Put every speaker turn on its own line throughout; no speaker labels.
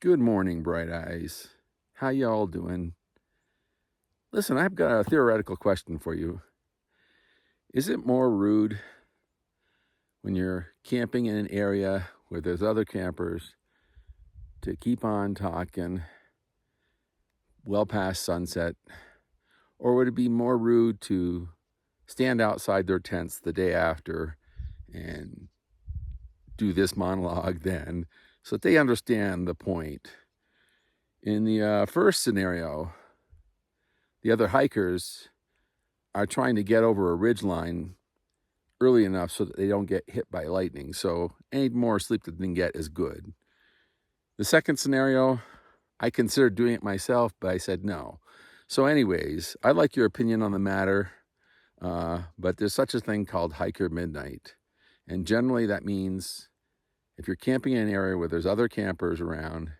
Good morning, Bright Eyes. How y'all doing? Listen, I've got a theoretical question for you. Is it more rude when you're camping in an area where there's other campers to keep on talking well past sunset? Or would it be more rude to stand outside their tents the day after and do this monologue then so that they understand the point? In the first scenario, the other hikers are trying to get over a ridge line early enough so that they don't get hit by lightning. So any more sleep that they can get is good. The second scenario, I considered doing it myself, but I said no. So anyways, I'd like your opinion on the matter, but there's such a thing called hiker midnight. And generally that means if you're camping in an area where there's other campers around,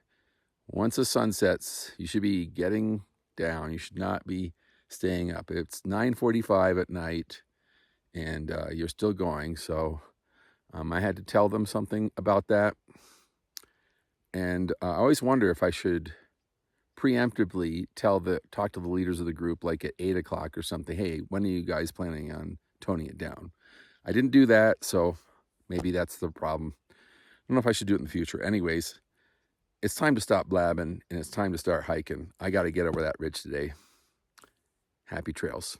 once the sun sets, you should be getting down. You should not be staying up. It's 9:45 at night and you're still going. So I had to tell them something about that. And I always wonder if I should preemptively talk to the leaders of the group, like at 8 o'clock or something. Hey, when are you guys planning on toning it down? I didn't do that, so maybe that's the problem. I don't know if I should do it in the future. Anyways, it's time to stop blabbing and it's time to start hiking. I got to get over that ridge today. Happy trails.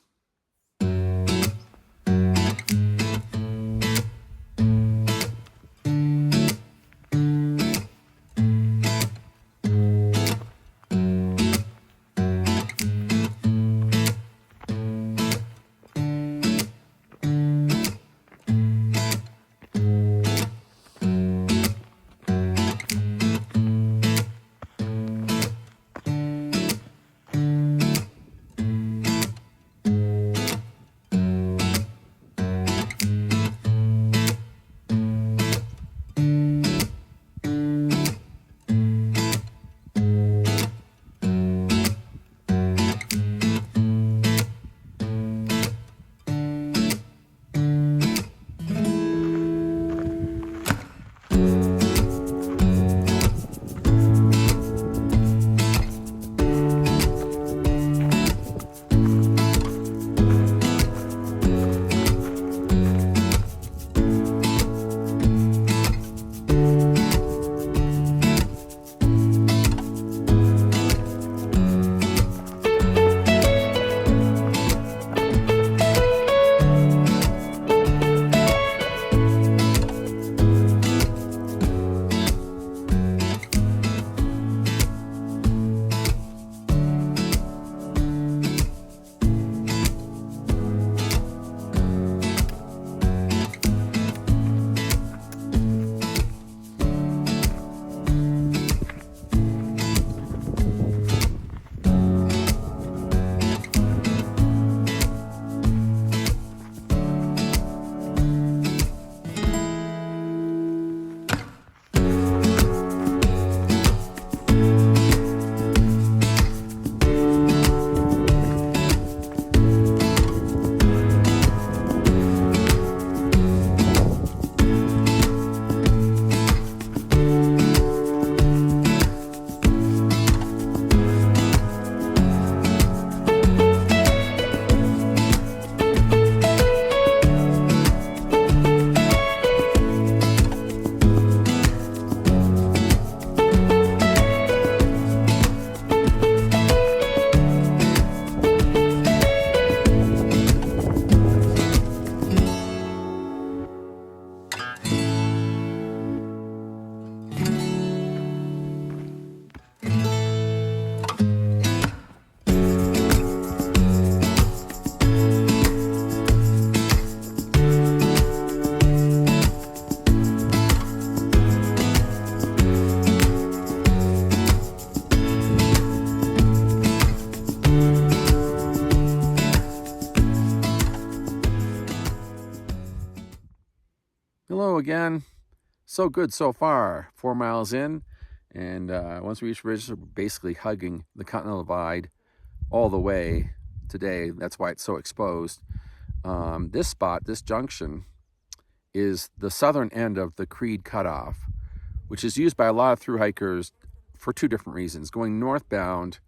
Hello again. So good so far. 4 miles in, and once we reach the ridge, we're basically hugging the Continental Divide all the way today. That's why it's so exposed. This spot, this junction, is the southern end of the Creed Cutoff, which is used by a lot of thru hikers for two different reasons. Going northbound,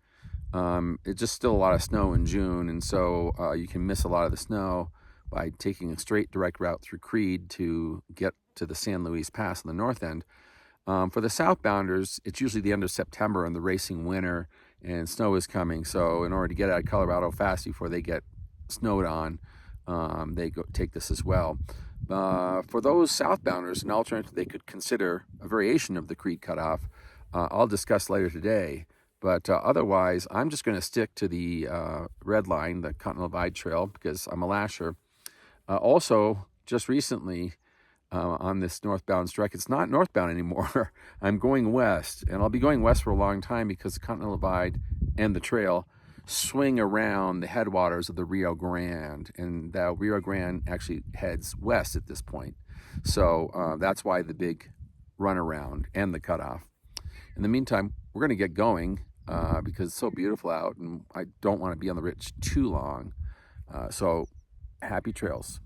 it's just still a lot of snow in June, and so you can miss a lot of the snow by taking a straight direct route through Creed to get to the San Luis Pass on the north end. For the southbounders, it's usually the end of September and the racing winter, and snow is coming. So in order to get out of Colorado fast before they get snowed on, they take this as well. For those southbounders, an alternative they could consider a variation of the Creed cutoff. I'll discuss later today. But otherwise, I'm just going to stick to the red line, the Continental Divide Trail, because I'm a lasher. Also, just recently on this northbound strike, it's not northbound anymore. I'm going west, and I'll be going west for a long time because the Continental Divide and the trail swing around the headwaters of the Rio Grande, and the Rio Grande actually heads west at this point. So that's why the big runaround and the cutoff. In the meantime, we're going to get going because it's so beautiful out, and I don't want to be on the ridge too long. So happy trails.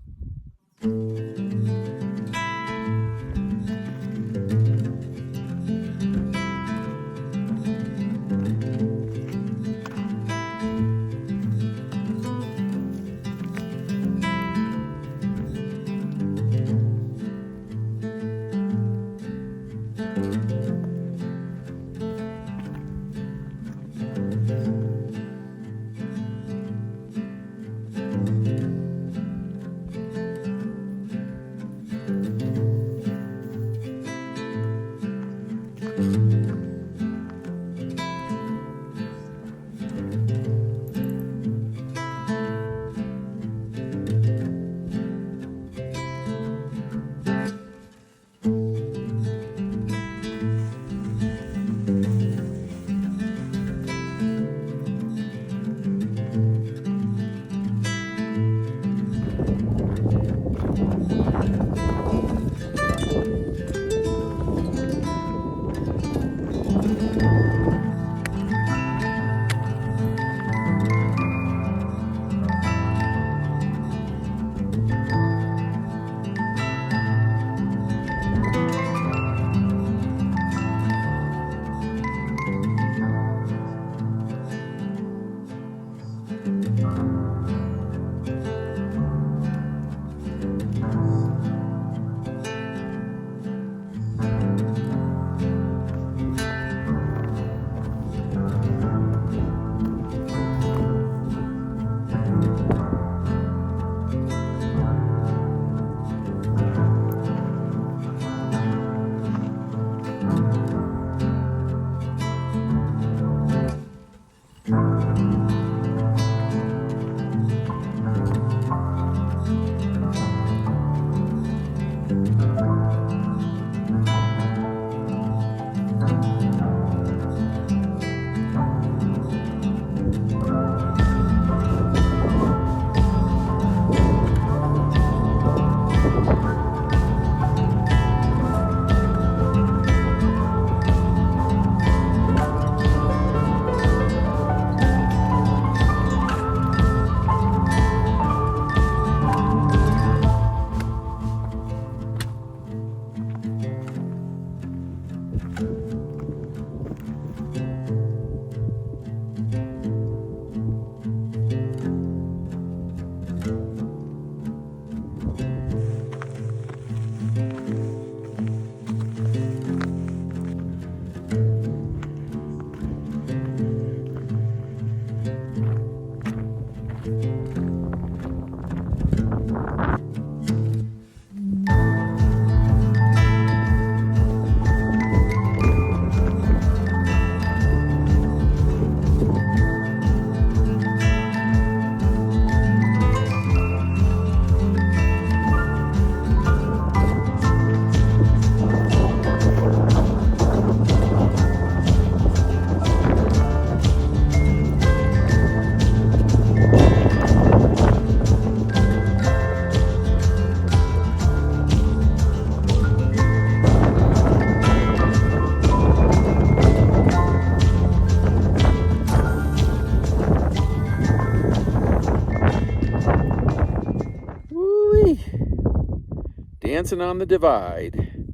Dancing on the Divide.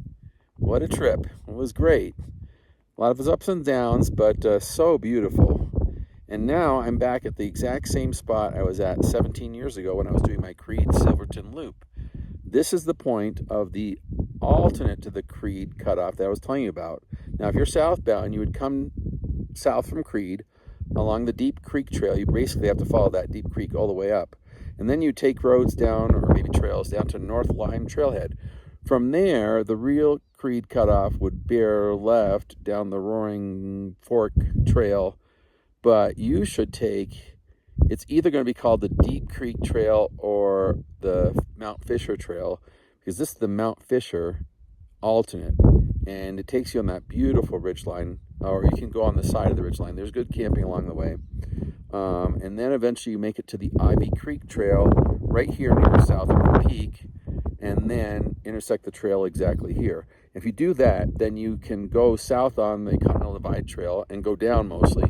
What a trip. It was great. A lot of its ups and downs, but so beautiful. And now I'm back at the exact same spot I was at 17 years ago when I was doing my Creed Silverton Loop. This is the point of the alternate to the Creed cutoff that I was telling you about. Now, if you're southbound, you would come south from Creed along the Deep Creek Trail. You basically have to follow that Deep Creek all the way up. And then you take roads down, or maybe trails, down to North Lime Trailhead. From there, the real Creed cutoff would bear left down the Roaring Fork Trail, but you should take, it's either going to be called the Deep Creek Trail or the Mount Fisher Trail, because this is the Mount Fisher alternate, and it takes you on that beautiful ridgeline, or you can go on the side of the ridgeline. There's good camping along the way. And then eventually you make it to the Ivy Creek Trail right here near South River Peak, and then intersect the trail exactly here. If you do that, then you can go south on the Continental Divide Trail and go down mostly,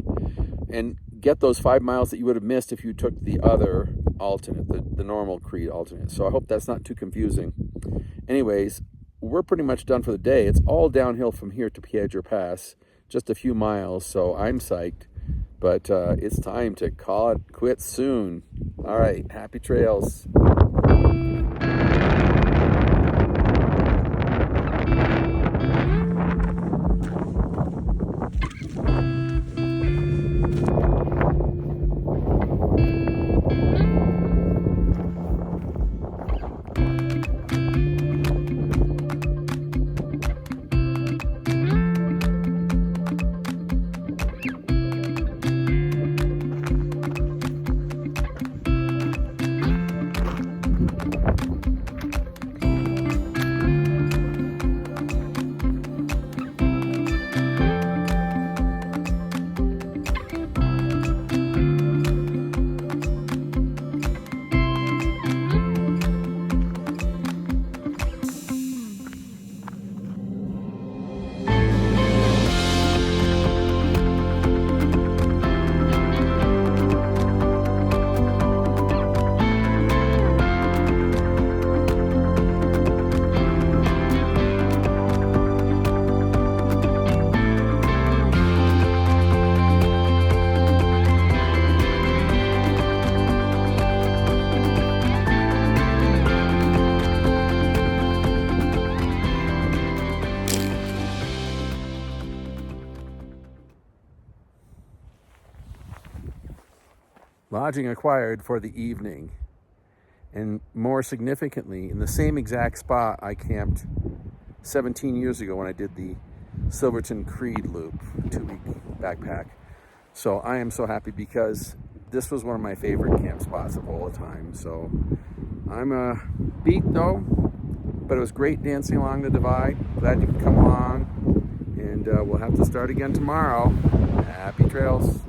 and get those 5 miles that you would have missed if you took the other alternate, the normal Creed alternate. So I hope that's not too confusing. Anyways, we're pretty much done for the day. It's all downhill from here to Piedra Pass, just a few miles, so I'm psyched. But it's time to call it quits soon. All right, happy trails. Lodging acquired for the evening. And more significantly, in the same exact spot I camped 17 years ago when I did the Silverton Creed Loop, 2-week backpack. So I am so happy because this was one of my favorite camp spots of all the time. So I'm beat though, but it was great dancing along the divide. Glad you could come along, and we'll have to start again tomorrow. Happy trails.